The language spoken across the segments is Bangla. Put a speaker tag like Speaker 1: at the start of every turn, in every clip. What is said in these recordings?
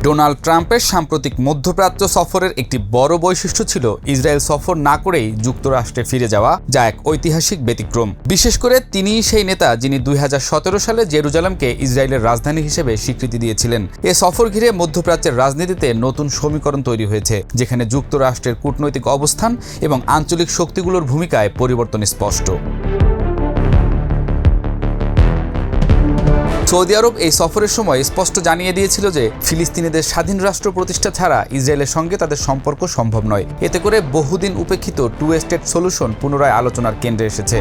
Speaker 1: ডোনাল্ড ট্রাম্পের সাম্প্রতিক মধ্যপ্রাচ্য সফরের একটি বড় বৈশিষ্ট্য ছিল ইসরায়েল সফর না করেই যুক্তরাষ্ট্রে ফিরে যাওয়া, যা এক ঐতিহাসিক ব্যতিক্রম। বিশেষ করে তিনিই সেই নেতা যিনি 2017 সালে জেরুজালেমকে ইসরায়েলের রাজধানী হিসেবে স্বীকৃতি দিয়েছিলেন। এ সফর ঘিরে মধ্যপ্রাচ্যের রাজনীতিতে নতুন সমীকরণ তৈরি হয়েছে, যেখানে যুক্তরাষ্ট্রের কূটনৈতিক অবস্থান এবং আঞ্চলিক শক্তিগুলোর ভূমিকায় পরিবর্তন স্পষ্ট। সৌদি আরব এই সফরের সময় স্পষ্ট জানিয়ে দিয়েছিল যে ফিলিস্তিনিদের স্বাধীন রাষ্ট্র প্রতিষ্ঠা ছাড়া ইসরায়েলের সঙ্গে তাদের সম্পর্ক সম্ভব নয়। এতে করে বহুদিন উপেক্ষিত টু স্টেট সলিউশন পুনরায় আলোচনার কেন্দ্রে এসেছে।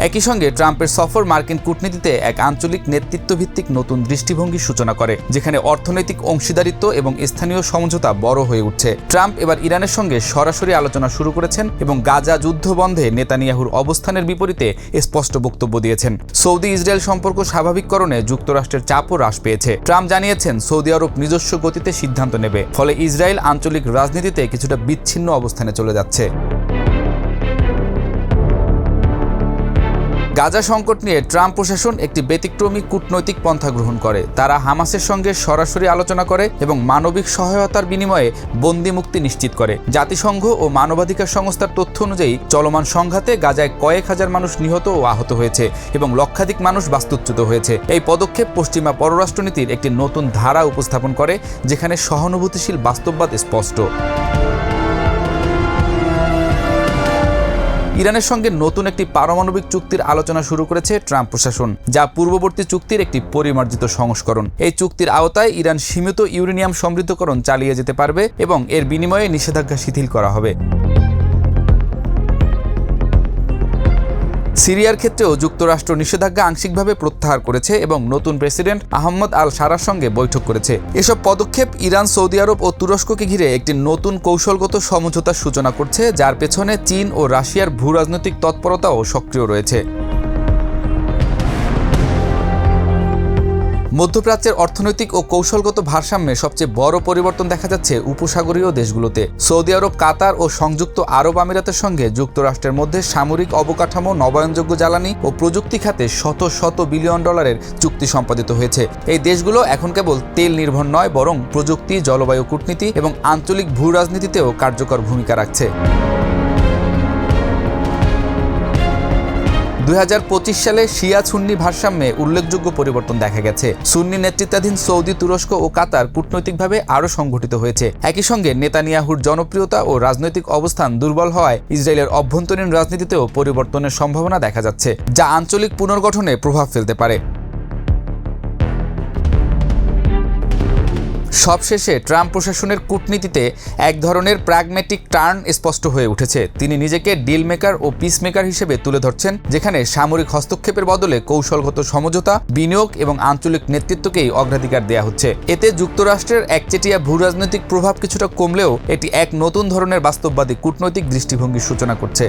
Speaker 1: একই সঙ্গে ট্রাম্পের সফর মার্কিন কূটনীতিতে এক আঞ্চলিক নেতৃত্বভিত্তিক নতুন দৃষ্টিভঙ্গির সূচনা করে, যেখানে অর্থনৈতিক অংশীদারিত্ব এবং স্থানীয় সমঝোতা বড় হয়ে উঠছে। ট্রাম্প এবার ইরানের সঙ্গে সরাসরি আলোচনা শুরু করেছেন এবং গাজা যুদ্ধ বন্ধে নেতানিয়াহুর অবস্থানের বিপরীতে স্পষ্ট বক্তব্য দিয়েছেন। সৌদি ইসরায়েল সম্পর্ক স্বাভাবিককরণে যুক্তরাষ্ট্রের চাপও হ্রাস পেয়েছে। ট্রাম্প জানিয়েছেন সৌদি আরব নিজস্ব গতিতে সিদ্ধান্ত নেবে, ফলে ইসরায়েল আঞ্চলিক রাজনীতিতে কিছুটা বিচ্ছিন্ন অবস্থানে চলে যাচ্ছে। গাজা সংকট নিয়ে ট্রাম্প প্রশাসন একটি ব্যতিক্রমী কূটনৈতিক পন্থা গ্রহণ করে। তারা হামাসের সঙ্গে সরাসরি আলোচনা করে এবং মানবিক সহায়তার বিনিময়ে বন্দি মুক্তি নিশ্চিত করে। জাতিসংঘ ও মানবাধিকার সংস্থার তথ্য অনুযায়ী চলমান সংঘাতে গাজায় কয়েক হাজার মানুষ নিহত ও আহত হয়েছে এবং লক্ষাধিক মানুষ বাস্তুচ্যুত হয়েছে। এই পদক্ষেপ পশ্চিমা পররাষ্ট্রনীতির একটি নতুন ধারা উপস্থাপন করে, যেখানে সহানুভূতিশীল বাস্তববাদ স্পষ্ট। ইরানের সঙ্গে নতুন একটি পারমাণবিক চুক্তির আলোচনা শুরু করেছে ট্রাম্প প্রশাসন, যা পূর্ববর্তী চুক্তির একটি পরিমার্জিত সংস্করণ। এই চুক্তির আওতায় ইরান সীমিত ইউরেনিয়াম সমৃদ্ধকরণ চালিয়ে যেতে পারবে এবং এর বিনিময়ে নিষেধাজ্ঞা শিথিল করা হবে। সিরিয়ার ক্ষেত্রেও যুক্তরাষ্ট্র নিষেধাজ্ঞা আংশিকভাবে প্রত্যাহার করেছে এবং নতুন প্রেসিডেন্ট আহমদ আল শারার সঙ্গে বৈঠক করেছে। এসব পদক্ষেপ ইরান, সৌদি আরব ও তুরস্ককে ঘিরে একটি নতুন কৌশলগত সমঝোতার সূচনা করছে, যার পেছনে চীন ও রাশিয়ার ভূরাজনৈতিক তৎপরতাও সক্রিয় রয়েছে। মধ্যপ্রাচ্যের অর্থনৈতিক ও কৌশলগত ভারসাম্যে সবচেয়ে বড় পরিবর্তন দেখা যাচ্ছে উপসাগরীয় দেশগুলোতে। সৌদি আরব, কাতার ও সংযুক্ত আরব আমিরাতের সঙ্গে যুক্তরাষ্ট্রের মধ্যে সামরিক অবকাঠামো, নবায়নযোগ্য জ্বালানি ও প্রযুক্তি খাতে শত শত বিলিয়ন ডলারের চুক্তি সম্পাদিত হয়েছে। এই দেশগুলো এখন কেবল তেল নির্ভর নয়, বরং প্রযুক্তি, জলবায়ু কূটনীতি এবং আঞ্চলিক ভূ রাজনীতিতেও কার্যকর ভূমিকা রাখছে। 2025 সালে শিয়া সুন্নি ভারসাম্যে উল্লেখযোগ্য পরিবর্তন দেখা গেছে। সুন্নি নেতৃত্বাধীন সৌদি, তুরস্ক ও কাতার কূটনৈতিকভাবে আরও সংগঠিত হয়েছে। একই সঙ্গে নেতানিয়াহুর জনপ্রিয়তা ও রাজনৈতিক অবস্থান দুর্বল হওয়ায় ইসরায়েলের অভ্যন্তরীণ রাজনীতিতেও পরিবর্তনের সম্ভাবনা দেখা যাচ্ছে, যা আঞ্চলিক পুনর্গঠনে প্রভাব ফেলতে পারে। সবশেষে ট্রাম্প প্রশাসনের কূটনীতিতে এক ধরনের প্র্যাগম্যাটিক টার্ন স্পষ্ট হয়ে উঠেছে। তিনি নিজেকে ডিল মেকার ও পিস মেকার হিসেবে তুলে ধরছেন, যেখানে সামরিক হস্তক্ষেপের বদলে কৌশলগত সমঝোতা, বিনিয়োগ এবং আঞ্চলিক নেতৃত্বকেই অগ্রাধিকার দেওয়া হচ্ছে। এতে যুক্তরাষ্ট্রের একচেটিয়া ভূরাজনৈতিক প্রভাব কিছুটা কমলেও এটি এক নতুন ধরনের বাস্তববাদী কূটনৈতিক দৃষ্টিভঙ্গির সূচনা করছে।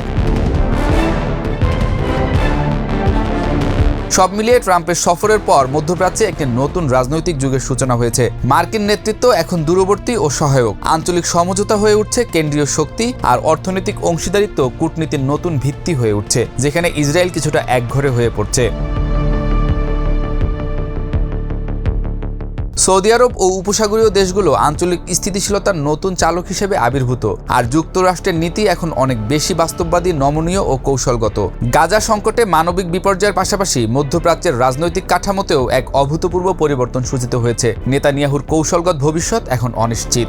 Speaker 1: সব মিলিয়ে ট্রাম্পের সফরের পর মধ্যপ্রাচ্যে একটি নতুন রাজনৈতিক যুগের সূচনা হয়েছে। মার্কিন নেতৃত্ব এখন দূরবর্তী ও সহায়ক, আঞ্চলিক সমঝোতা হয়ে উঠছে কেন্দ্রীয় শক্তি, আর অর্থনৈতিক অংশীদারিত্ব কূটনীতির নতুন ভিত্তি হয়ে উঠছে, যেখানে ইসরায়েল কিছুটা একঘরে হয়ে পড়ছে। সৌদি আরব ও উপসাগরীয় দেশগুলো আঞ্চলিক স্থিতিশীলতার নতুন চালক হিসেবে আবির্ভূত, আর যুক্তরাষ্ট্রের নীতি এখন অনেক বেশি বাস্তববাদী, নমনীয় ও কৌশলগত। গাজা সংকটে মানবিক বিপর্যয়ের পাশাপাশি মধ্যপ্রাচ্যের রাজনৈতিক কাঠামোতেও এক অভূতপূর্ব পরিবর্তন সূচিত হয়েছে। নেতানিয়াহুর কৌশলগত ভবিষ্যৎ এখন অনিশ্চিত।